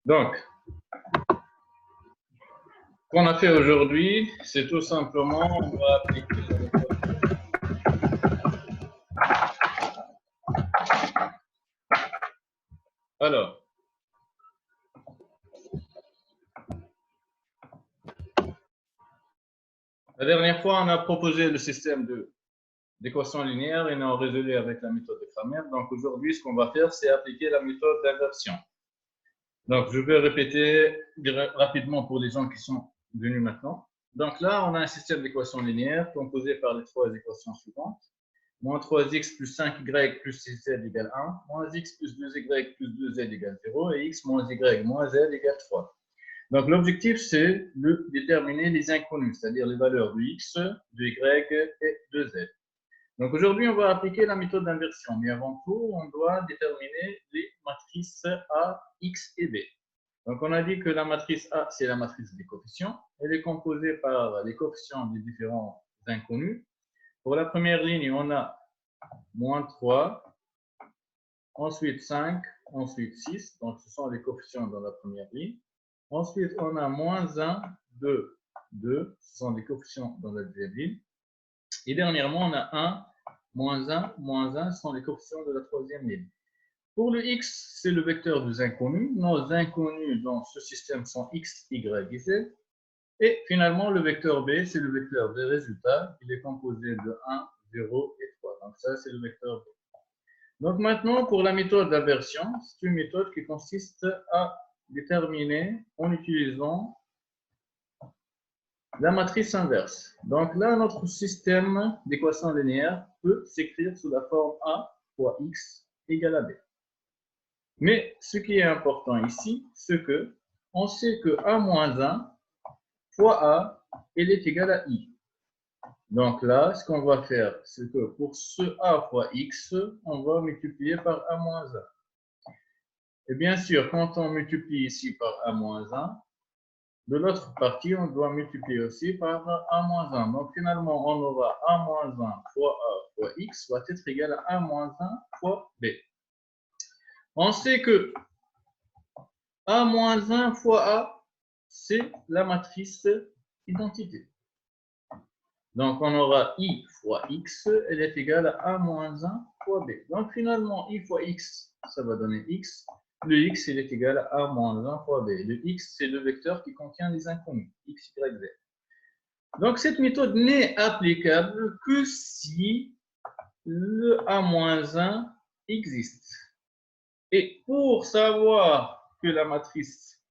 Donc, ce qu'on a fait aujourd'hui, c'est tout simplement, on va appliquer la méthode. Alors, la dernière fois, on a proposé le système d'équations linéaires et on a résolu avec la méthode de Cramer. Donc, aujourd'hui, ce qu'on va faire, c'est appliquer la méthode d'inversion. Donc, je vais répéter rapidement pour les gens qui sont venus maintenant. Donc là, on a un système d'équations linéaires composé par les trois équations suivantes. Moins 3x plus 5y plus 6z égale 1, moins x plus 2y plus 2z égale 0, et x moins y moins z égale 3. Donc, l'objectif, c'est de déterminer les inconnus, c'est-à-dire les valeurs de x, de y et de z. Donc, aujourd'hui, on va appliquer la méthode d'inversion, mais avant tout, on doit déterminer les matrices A, X et B. Donc, on a dit que la matrice A, c'est la matrice des coefficients. Elle est composée par les coefficients des différents inconnus. Pour la première ligne, on a moins 3, ensuite 5, ensuite 6. Donc, ce sont les coefficients dans la première ligne. Ensuite, on a moins 1, 2, 2. Ce sont les coefficients dans la deuxième ligne. Et dernièrement, on a 1, moins 1, ce sont les coefficients de la troisième ligne. Pour le x, c'est le vecteur des inconnus. Nos inconnus dans ce système sont x, y et z. Et finalement, le vecteur b, c'est le vecteur des résultats. Il est composé de 1, 0 et 3. Donc ça, c'est le vecteur b. Donc maintenant, pour la méthode d'inversion, c'est une méthode qui consiste à déterminer en utilisant la matrice inverse. Donc là, notre système d'équations linéaires peut s'écrire sous la forme A fois X égale à B. Mais ce qui est important ici, c'est que on sait que A moins 1 fois A, elle est égale à I. Donc là, ce qu'on va faire, c'est que pour ce A fois X, on va multiplier par A moins 1. Et bien sûr, quand on multiplie ici par A moins 1, de l'autre partie, on doit multiplier aussi par A-1. Donc, finalement, on aura A-1 fois A fois X va être égal à A-1 fois B. On sait que A-1 fois A, c'est la matrice identité. Donc, on aura I fois X, elle est égale à A-1 fois B. Donc, finalement, I fois X, ça va donner X. Le x, il est égal à A-1 fois B. Le x, c'est le vecteur qui contient les inconnus, x, y, z. Donc, cette méthode n'est applicable que si le A-1 existe. Et pour savoir que la matrice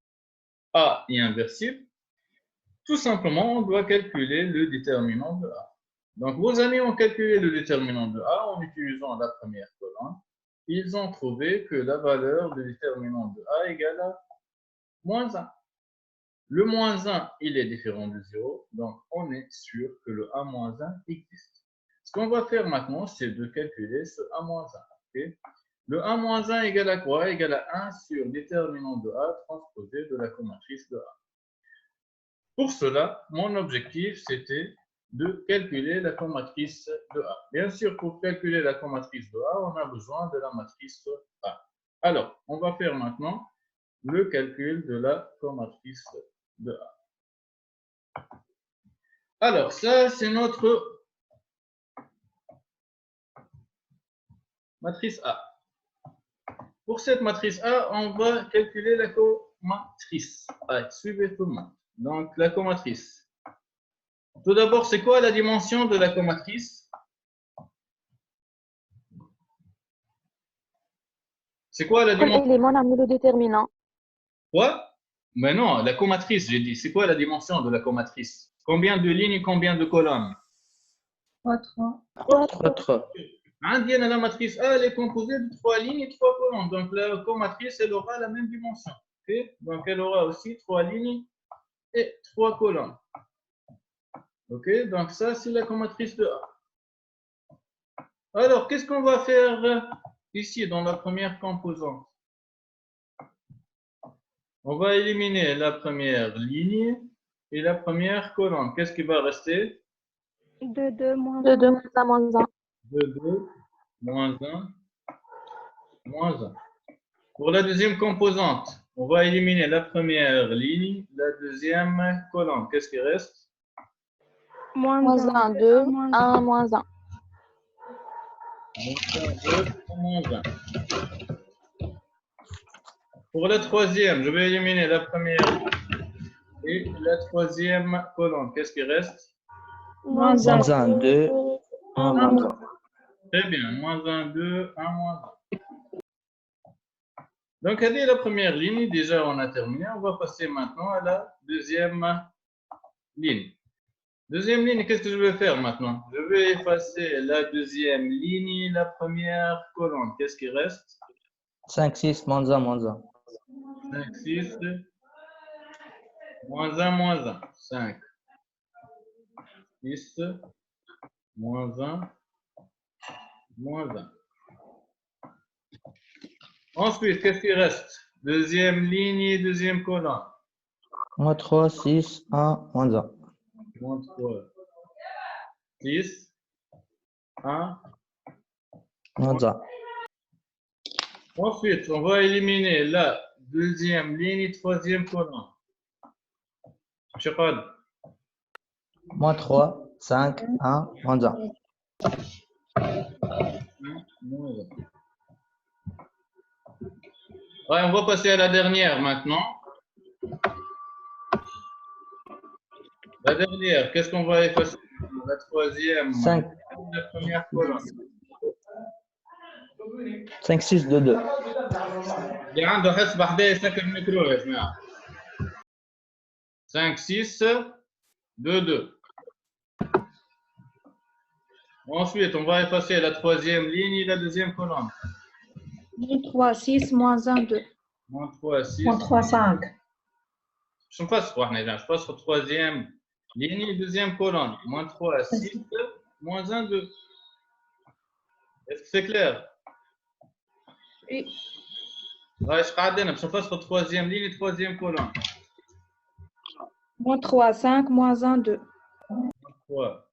A est inversible, tout simplement, on doit calculer le déterminant de A. Donc, vos amis ont calculé le déterminant de A en utilisant la première colonne. Ils ont trouvé que la valeur du déterminant de A égale à moins 1. Le moins 1, il est différent de 0, donc on est sûr que le A-1 existe. Ce qu'on va faire maintenant, c'est de calculer ce A-1. Okay? Le A-1 égale à quoi? Égale à 1 sur déterminant de A transposé de la comatrice de A. Pour cela, mon objectif, c'était de calculer la comatrice de A. Bien sûr, pour calculer la comatrice de A, on a besoin de la matrice A. Alors, on va faire maintenant le calcul de la comatrice de A. Alors, ça, c'est notre matrice A. Pour cette matrice A, on va calculer la comatrice. Allez, suivez tout le monde. Donc, la comatrice. Tout d'abord, c'est quoi la dimension de la comatrice? C'est quoi la dimension? Quel élément le déterminant? Quoi? Mais non, la comatrice, j'ai dit. C'est quoi la dimension de la comatrice? Combien de lignes et combien de colonnes? 3. 3. La matrice A, elle est composée de 3 lignes et 3 colonnes. Donc, la comatrice, elle aura la même dimension. Okay? Donc, elle aura aussi 3 lignes et 3 colonnes. OK? Donc, ça, c'est la comatrice de A. Alors, qu'est-ce qu'on va faire ici dans la première composante? On va éliminer la première ligne et la première colonne. Qu'est-ce qui va rester? 2, moins 1. 2, moins 1. 2, moins 1, moins 1. Pour la deuxième composante, On va éliminer la première ligne, la deuxième colonne. Qu'est-ce qui reste? Moins 1, 2, 1, moins 1. Moins 1. Pour la troisième, je vais éliminer la première et la troisième colonne. Qu'est-ce qui reste? Moins 1, 2, 1, moins 1. Très bien. Moins 1, 2, 1, moins 1. Donc, c'est la première ligne. Déjà, on a terminé. On va passer maintenant à la deuxième ligne. Deuxième ligne, qu'est-ce que je vais faire maintenant? Je vais effacer la deuxième ligne, la première colonne. Qu'est-ce qui reste? 5, 6, moins 1, moins 1. 5, 6, moins 1, moins 1. 5, 6, moins 1, moins 1. Ensuite, qu'est-ce qui reste? Deuxième ligne, deuxième colonne. Moins 3, 6, 1, moins 1. Moins 3, 6, 1, moins 1. Ensuite, on va éliminer la deuxième ligne, troisième colonne. Shaqad. Moins 3, 5, 1, moins 1. Ouais, on va passer à la dernière maintenant. La dernière, qu'est-ce qu'on va effacer? La troisième. 5. La première colonne. 5, 6, 2, 2. اللي عنده حسبة حدايا يسكر الميكرو يا جماعة. 5, 6, 2, 2. Ensuite, on va effacer la troisième ligne et la deuxième colonne. Moins 3, 6, moins 1, 2. Moins 3, 6. Moins 3, 5. Je passe la troisième ligne et deuxième colonne. Moins 3, 6, moins 1, 2. Est-ce que c'est clair? Oui. Ouais, je passe la troisième ligne et troisième colonne. Moins 3, 5, moins 1, 2. 3,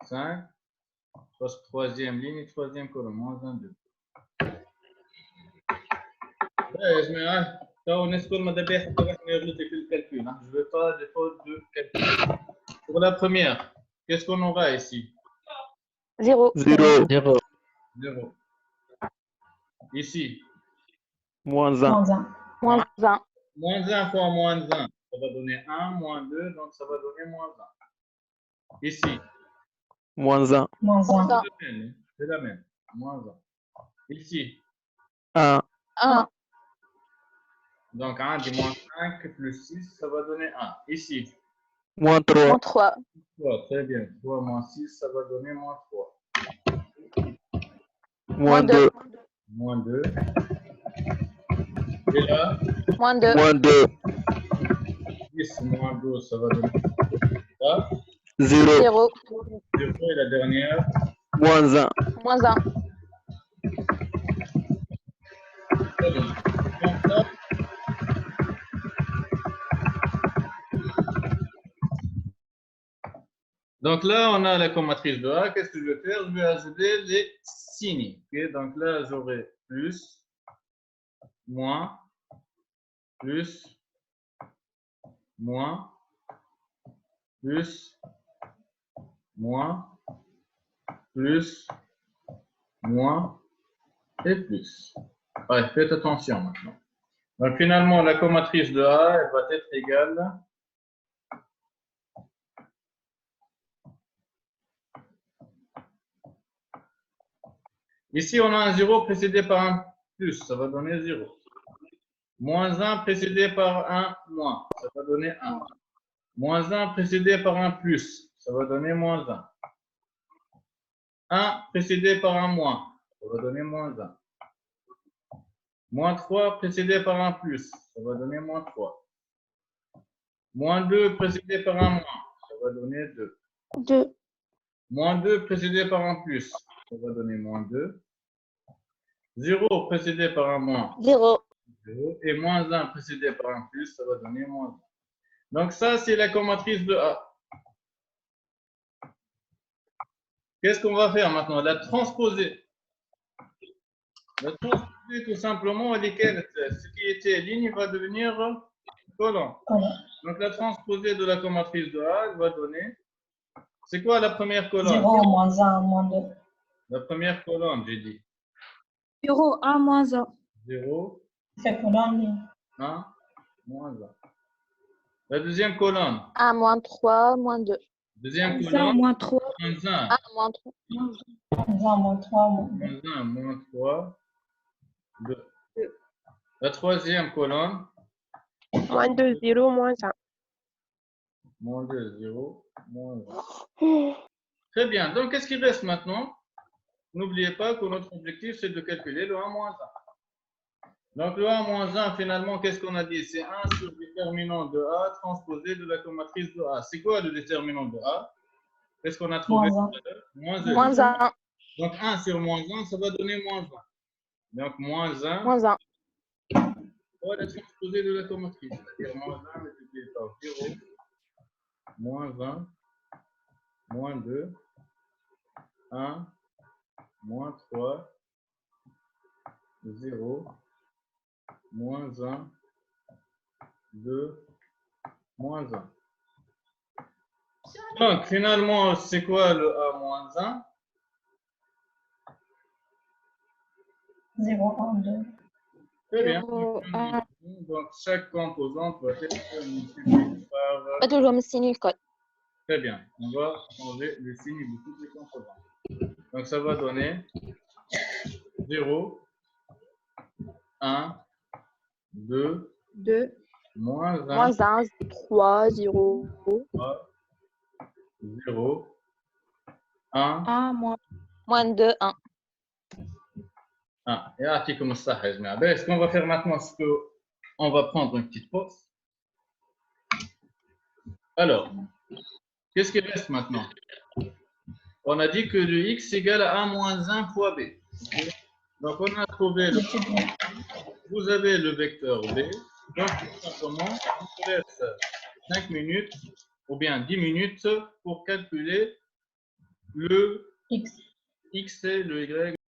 5. Je passe troisième ligne et troisième colonne. Moins 1, 2. Ouais, je mets un. Je ne veux pas de faute de calcul. Pour la première, qu'est-ce qu'on aura ici? 0. 0. 0. 0. Ici. Moins 1. Moins 1. Moins 1. Moins 1 fois moins 1, ça va donner 1, moins 2, donc ça va donner moins 1. Ici. Moins 1. Moins 1. C'est la même. Moins 1. Ici. 1. 1. Donc 1 dit moins 5 plus 6, ça va donner 1. Ici. Moins 3. Moins 3. 3, très bien. 3 moins 6, ça va donner moins 3. Moins 2. Moins 2. Et là, Moins 2. Moins 2. 10 moins 12, ça va donner là. 0. 0. 0 et la dernière. Moins 1. Moins 1. Très bien. Donc là, donc là, on a la commatrice de A. Qu'est-ce que je vais faire? Je vais ajouter les signes. Okay? Donc là, j'aurai plus, moins, plus, moins, plus, moins, plus, moins et plus. Ouais, faites attention maintenant. Donc finalement, la commatrice de A, elle va être égale ici, on a un 0 précédé par un plus, ça va donner 0. Moins 1 précédé par un moins, ça va donner 1. Moins 1 précédé par un plus, ça va donner moins 1. 1 précédé par un moins, ça va donner moins 1. Moins 3 précédé par un plus, ça va donner moins 3. Moins 2 précédé par un moins, ça va donner 2. 2. Moins 2 précédé par un plus, ça va donner moins 2. 0 précédé par un moins, 0. 0. Et moins 1 précédé par un plus, ça va donner moins 1. Donc ça, c'est la commatrice de A. Qu'est-ce qu'on va faire maintenant? La transposer. La transposer tout simplement, ce qui qui était ligne va devenir colonne. Donc, la transposée de la comatrice de A elle va donner. C'est quoi la première colonne? 0, moins 1, moins 2. La première colonne, j'ai dit. 0, 1, moins 1. 0, C'est colonne. 1, moins 1. La deuxième colonne. 1, moins 3, moins 2. Deuxième 1, colonne. moins 3. Moins 1. 1, moins 3. Moins 1, moins 3, moins 2. Moins 1, moins 3, 2. La troisième colonne. Moins 2, 0, moins 1. Moins 2, 0, moins 1. Très bien. Donc, qu'est-ce qui reste maintenant? N'oubliez pas que notre objectif, c'est de calculer le 1 moins 1. Donc, le 1 moins 1, finalement, qu'est-ce qu'on a dit? C'est 1 sur le déterminant de A transposé de la comatrice de A. C'est quoi le déterminant de A? Qu'est-ce qu'on a trouvé? Moins 1. Moins 1. Donc, 1 sur moins 1, ça va donner moins 1. Donc, moins 1. Moins 1. Voilà la transposée de la comatrice. C'est-à-dire moins 1 multiplié par 0, moins 1, moins 2, 1, moins 3, 0, moins 1, 2, moins 1. Donc, finalement, c'est quoi le A moins 1? 0, 1, 2. Très bien. 0, 1. Donc, chaque composante va être multipliée par... Pas toujours me signer le code. Très bien. On va changer le signe de toutes les composantes. Donc, ça va donner 0, 1, 2, 2. moins 1, Moins 1, 3, 0. 3, 0, 1, 1, moins Moins 2, 1. 1. Et article ça, ce qu'on va faire maintenant, c'est qu'on va prendre une petite pause. Alors, qu'est-ce qui reste maintenant? On a dit que le x égale à 1 moins 1 fois b. Donc, on a trouvé le... Vous avez le vecteur b. Donc, tout simplement, on vous laisse 5 minutes ou bien 10 minutes pour calculer le X. x et le y